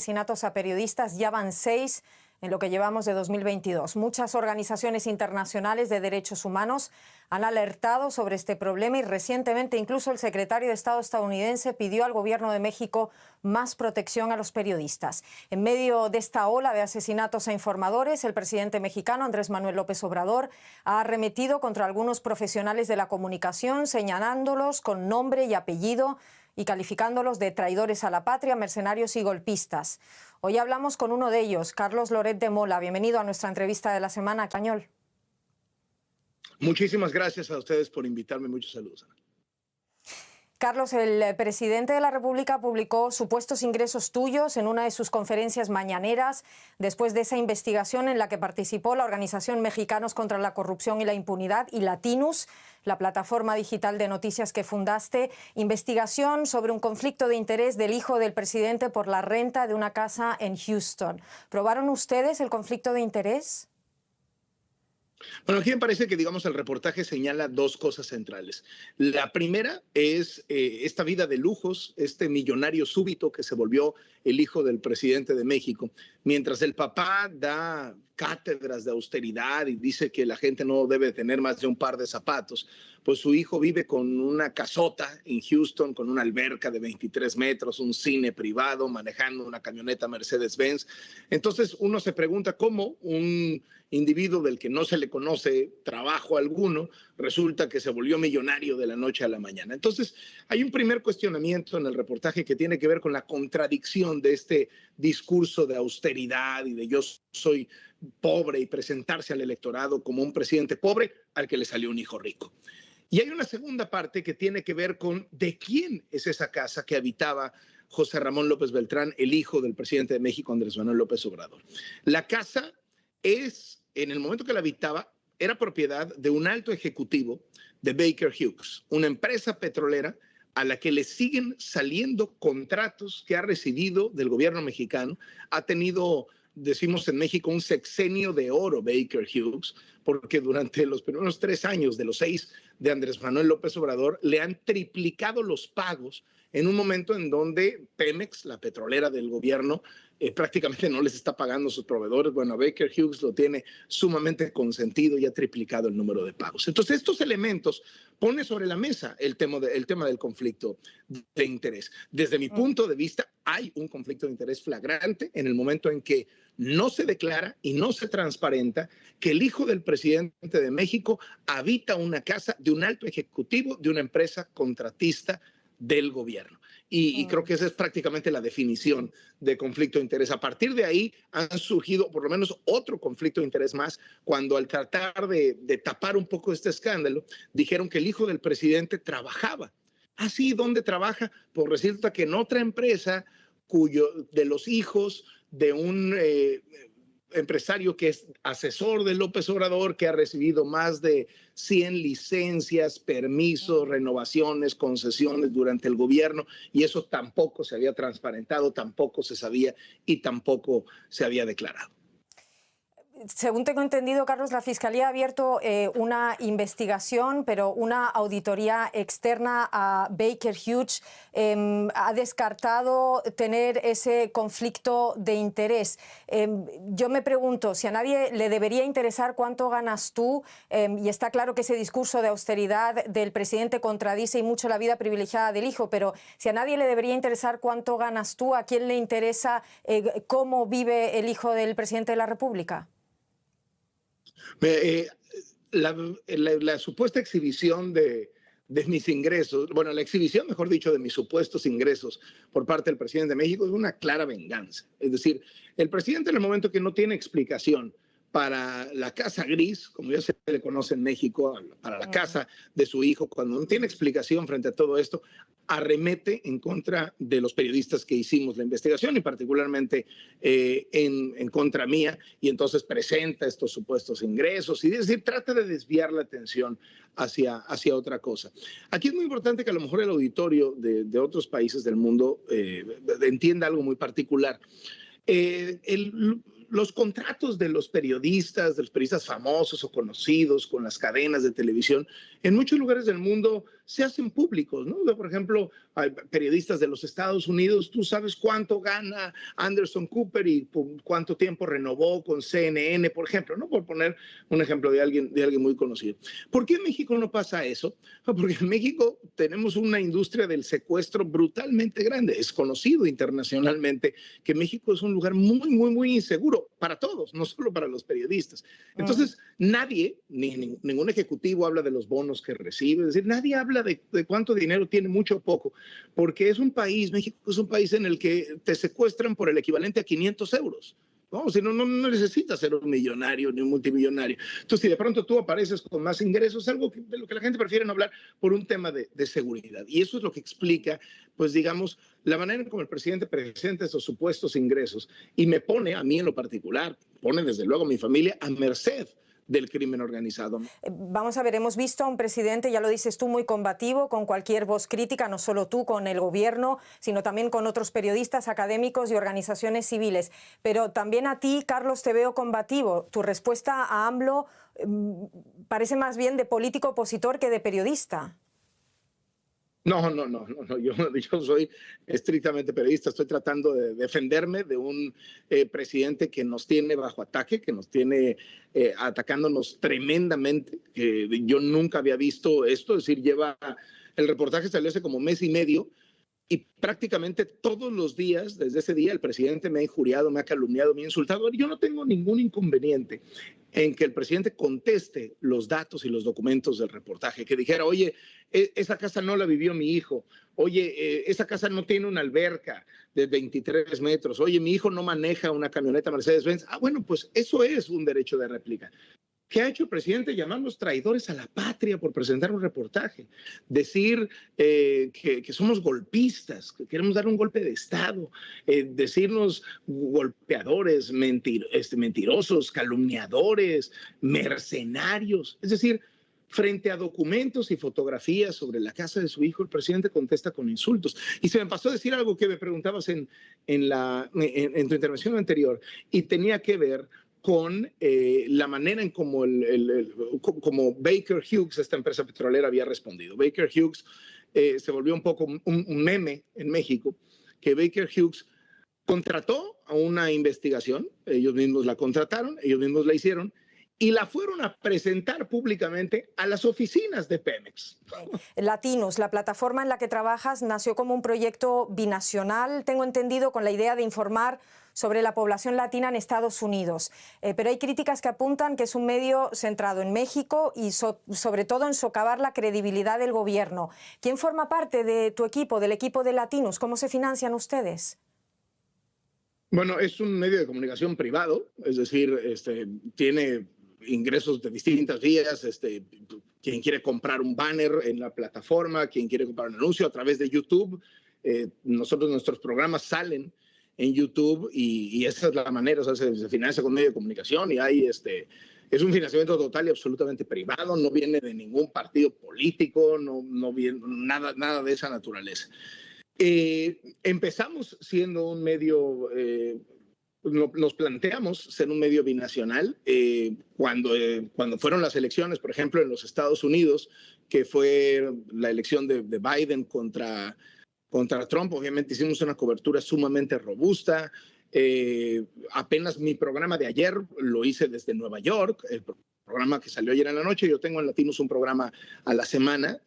Asesinatos a periodistas, ya van 6 en lo que llevamos de 2022. Muchas organizaciones internacionales de derechos humanos han alertado sobre este problema y recientemente incluso el secretario de Estado estadounidense pidió al gobierno de México más protección a los periodistas. En medio de esta ola de asesinatos a informadores, el presidente mexicano Andrés Manuel López Obrador ha arremetido contra algunos profesionales de la comunicación, señalándolos con nombre y apellido y calificándolos de traidores a la patria, mercenarios y golpistas. Hoy hablamos con uno de ellos, Carlos Loret de Mola. Bienvenido a nuestra entrevista de la semana, español. Muchísimas gracias a ustedes por invitarme. Muchos saludos. Carlos, el presidente de la República publicó supuestos ingresos tuyos en una de sus conferencias mañaneras después de esa investigación en la que participó la organización Mexicanos contra la Corrupción y la Impunidad y Latinus, la plataforma digital de noticias que fundaste. Investigación sobre un conflicto de interés del hijo del presidente por la renta de una casa en Houston. ¿Probaron ustedes el conflicto de interés? Bueno, aquí me parece que, digamos, el reportaje señala dos cosas centrales. La primera es esta vida de lujos, este millonario súbito que se volvió el hijo del presidente de México. Mientras el papá da cátedras de austeridad y dice que la gente no debe tener más de un par de zapatos, pues su hijo vive con una casota en Houston, con una alberca de 23 metros, un cine privado, manejando una camioneta Mercedes-Benz. Entonces uno se pregunta cómo un individuo del que no se le conoce trabajo alguno, resulta que se volvió millonario de la noche a la mañana. Entonces hay un primer cuestionamiento en el reportaje que tiene que ver con la contradicción de este discurso de austeridad y de yo soy pobre y presentarse al electorado como un presidente pobre al que le salió un hijo rico. Y hay una segunda parte que tiene que ver con de quién es esa casa que habitaba José Ramón López Beltrán, el hijo del presidente de México, Andrés Manuel López Obrador. La casa es, en el momento que la habitaba, era propiedad de un alto ejecutivo de Baker Hughes, una empresa petrolera a la que le siguen saliendo contratos que ha recibido del gobierno mexicano. Ha tenido, decimos en México, un sexenio de oro Baker Hughes, porque durante los primeros 3 años de los 6 de Andrés Manuel López Obrador le han triplicado los pagos en un momento en donde Pemex, la petrolera del gobierno, prácticamente no les está pagando a sus proveedores. Bueno, Baker Hughes lo tiene sumamente consentido y ha triplicado el número de pagos. Entonces, estos elementos ponen sobre la mesa el tema del conflicto de interés. Desde mi punto de vista, hay un conflicto de interés flagrante en el momento en que no se declara y no se transparenta que el hijo del presidente de México habita una casa de un alto ejecutivo de una empresa contratista del gobierno. Y creo que esa es prácticamente la definición de conflicto de interés. A partir de ahí han surgido por lo menos otro conflicto de interés más, cuando al tratar de tapar un poco este escándalo, dijeron que el hijo del presidente trabajaba. Ah, sí, ¿dónde trabaja? Pues resulta que en otra empresa de los hijos de un empresario que es asesor de López Obrador, que ha recibido más de 100 licencias, permisos, renovaciones, concesiones durante el gobierno, y eso tampoco se había transparentado, tampoco se sabía y tampoco se había declarado. Según tengo entendido, Carlos, la Fiscalía ha abierto una investigación, pero una auditoría externa a Baker Hughes ha descartado tener ese conflicto de interés. Yo me pregunto, si a nadie le debería interesar cuánto ganas tú, y está claro que ese discurso de austeridad del presidente contradice y mucho la vida privilegiada del hijo, pero si a nadie le debería interesar cuánto ganas tú, ¿a quién le interesa cómo vive el hijo del presidente de la República? La supuesta exhibición de mis ingresos, bueno, la exhibición, mejor dicho, de mis supuestos ingresos por parte del presidente de México es una clara venganza. Es decir, el presidente en el momento que no tiene explicación para la casa gris, como ya se le conoce en México, para la casa de su hijo, cuando no tiene explicación frente a todo esto, arremete en contra de los periodistas que hicimos la investigación y particularmente en contra mía, y entonces presenta estos supuestos ingresos y es decir, trata de desviar la atención hacia otra cosa. Aquí es muy importante que a lo mejor el auditorio de otros países del mundo entienda algo muy particular. los contratos de los periodistas famosos o conocidos con las cadenas de televisión, en muchos lugares del mundo se hacen públicos, ¿no? Por ejemplo, hay periodistas de los Estados Unidos, tú sabes cuánto gana Anderson Cooper y cuánto tiempo renovó con CNN, por ejemplo, ¿no? Por poner un ejemplo de alguien muy conocido. ¿Por qué en México no pasa eso? Porque en México tenemos una industria del secuestro brutalmente grande. Es conocido internacionalmente que México es un lugar muy inseguro para todos, no solo para los periodistas. Entonces, nadie, ningún ejecutivo habla de los bonos que recibe, es decir, nadie habla de cuánto dinero tiene, mucho o poco, porque es un país, México es un país en el que te secuestran por el equivalente a 500 euros. No, si no necesitas ser un millonario ni un multimillonario. Entonces, si de pronto tú apareces con más ingresos, es algo de lo que la gente prefiere no hablar por un tema de seguridad. Y eso es lo que explica, pues digamos, la manera en cómo el presidente presenta esos supuestos ingresos y me pone, a mí en lo particular, pone desde luego a mi familia a merced del crimen organizado. Vamos a ver, hemos visto a un presidente, ya lo dices tú, muy combativo, con cualquier voz crítica, no solo tú con el gobierno, sino también con otros periodistas, académicos y organizaciones civiles. Pero también a ti, Carlos, te veo combativo. Tu respuesta a AMLO parece más bien de político opositor que de periodista. No, yo soy estrictamente periodista, estoy tratando de defenderme de un presidente que nos tiene bajo ataque, que nos tiene atacándonos tremendamente, que yo nunca había visto esto, es decir, el reportaje salió hace como mes y medio, y prácticamente todos los días, desde ese día, el presidente me ha injuriado, me ha calumniado, me ha insultado. Yo no tengo ningún inconveniente en que el presidente conteste los datos y los documentos del reportaje, que dijera, oye, esa casa no la vivió mi hijo, oye, esa casa no tiene una alberca de 23 metros, oye, mi hijo no maneja una camioneta Mercedes-Benz. Bueno, pues eso es un derecho de réplica. ¿Qué ha hecho el presidente? Llamarnos traidores a la patria por presentar un reportaje, decir que somos golpistas, que queremos dar un golpe de Estado, decirnos golpeadores, mentirosos, calumniadores, mercenarios. Es decir, frente a documentos y fotografías sobre la casa de su hijo, el presidente contesta con insultos. Y se me pasó a decir algo que me preguntabas en tu intervención anterior, y tenía que ver con la manera en como Baker Hughes, esta empresa petrolera, había respondido. Baker Hughes se volvió un poco un meme en México, que Baker Hughes contrató a una investigación, ellos mismos la contrataron, ellos mismos la hicieron, y la fueron a presentar públicamente a las oficinas de Pemex. Latinos, la plataforma en la que trabajas, nació como un proyecto binacional, tengo entendido, con la idea de informar sobre la población latina en Estados Unidos. Pero hay críticas que apuntan que es un medio centrado en México y sobre todo en socavar la credibilidad del gobierno. ¿Quién forma parte de tu equipo, del equipo de Latinos? ¿Cómo se financian ustedes? Bueno, es un medio de comunicación privado, es decir, tiene ingresos de distintas vías, quien quiere comprar un banner en la plataforma, quien quiere comprar un anuncio a través de YouTube. Nuestros programas salen en YouTube y esa es la manera, o sea, se financia con medio de comunicación y hay es un financiamiento total y absolutamente privado, no viene de ningún partido político, no viene nada de esa naturaleza. Empezamos siendo un medio, nos planteamos ser un medio binacional cuando fueron las elecciones, por ejemplo, en los Estados Unidos, que fue la elección de Biden contra Trump. Obviamente hicimos una cobertura sumamente robusta. Apenas mi programa de ayer lo hice desde Nueva York, el programa que salió ayer en la noche. Yo tengo en Latinos un programa a la semana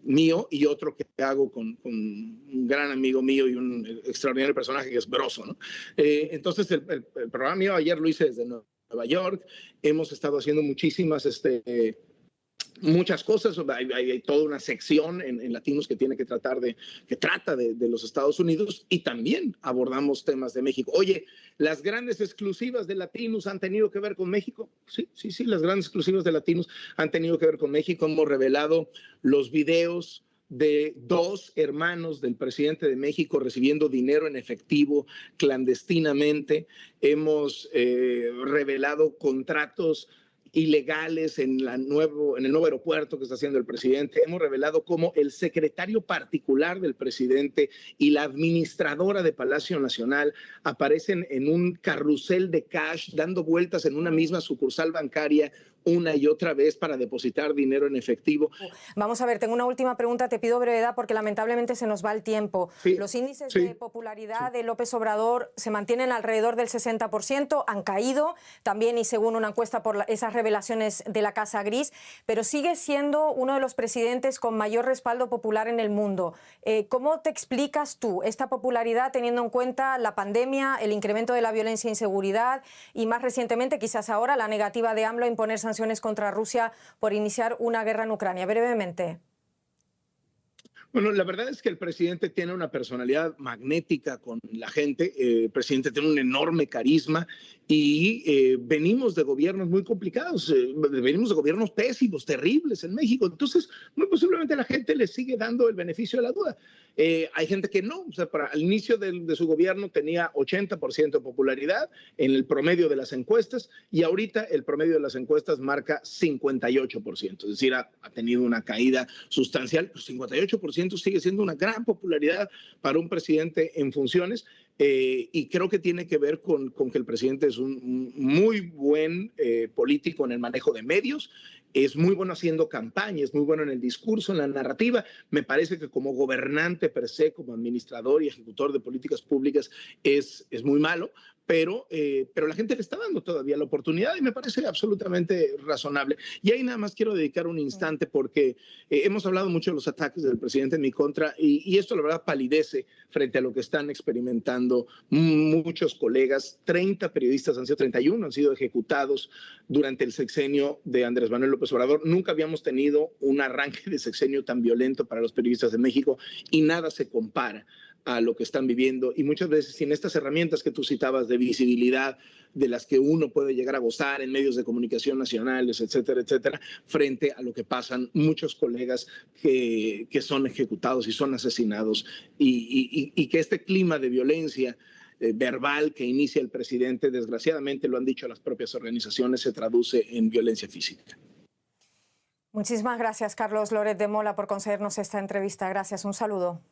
mío y otro que hago con un gran amigo mío y un extraordinario personaje que es Broso, ¿no? Entonces el programa mío ayer lo hice desde Nueva York. Hemos estado haciendo muchas cosas, hay toda una sección en Latinos que trata de los Estados Unidos, y también abordamos temas de México. Oye, ¿las grandes exclusivas de Latinos han tenido que ver con México? Sí, las grandes exclusivas de Latinos han tenido que ver con México. Hemos revelado los videos de 2 hermanos del presidente de México recibiendo dinero en efectivo clandestinamente. Hemos revelado contratos ilegales en el nuevo aeropuerto que está haciendo el presidente. Hemos revelado cómo el secretario particular del presidente y la administradora de Palacio Nacional aparecen en un carrusel de cash, dando vueltas en una misma sucursal bancaria una y otra vez para depositar dinero en efectivo. Vamos a ver, tengo una última pregunta, te pido brevedad porque lamentablemente se nos va el tiempo. Sí, Los índices sí, de popularidad de López Obrador se mantienen alrededor del 60%, han caído también y según una encuesta por esas revelaciones de la Casa Gris, pero sigue siendo uno de los presidentes con mayor respaldo popular en el mundo. ¿Cómo te explicas tú esta popularidad teniendo en cuenta la pandemia, el incremento de la violencia e inseguridad y más recientemente, quizás ahora, la negativa de AMLO a imponer sanciones contra Rusia por iniciar una guerra en Ucrania? Brevemente. Bueno, la verdad es que el presidente tiene una personalidad magnética con la gente. El presidente tiene un enorme carisma y venimos de gobiernos muy complicados, venimos de gobiernos pésimos, terribles en México. Entonces, muy posiblemente la gente le sigue dando el beneficio de la duda. Hay gente que no, o sea, al inicio de su gobierno tenía 80% de popularidad en el promedio de las encuestas y ahorita el promedio de las encuestas marca 58%, es decir, ha tenido una caída sustancial. 58% sigue siendo una gran popularidad para un presidente en funciones y creo que tiene que ver con que el presidente es un muy buen político en el manejo de medios, es muy bueno haciendo campaña, es muy bueno en el discurso, en la narrativa. Me parece que como gobernante per se, como administrador y ejecutor de políticas públicas, es muy malo, pero la gente le está dando todavía la oportunidad y me parece absolutamente razonable. Y ahí nada más quiero dedicar un instante porque hemos hablado mucho de los ataques del presidente en mi contra y esto la verdad palidece frente a lo que están experimentando muchos colegas. 30 periodistas han sido, 31 han sido ejecutados durante el sexenio de Andrés Manuel López Obrador. Nunca habíamos tenido un arranque de sexenio tan violento para los periodistas de México y nada se compara a lo que están viviendo y muchas veces sin estas herramientas que tú citabas de visibilidad de las que uno puede llegar a gozar en medios de comunicación nacionales, etcétera, etcétera, frente a lo que pasan muchos colegas que son ejecutados y son asesinados y que este clima de violencia verbal que inicia el presidente, desgraciadamente lo han dicho las propias organizaciones, se traduce en violencia física. Muchísimas gracias, Carlos Loret de Mola, por concedernos esta entrevista. Gracias, un saludo.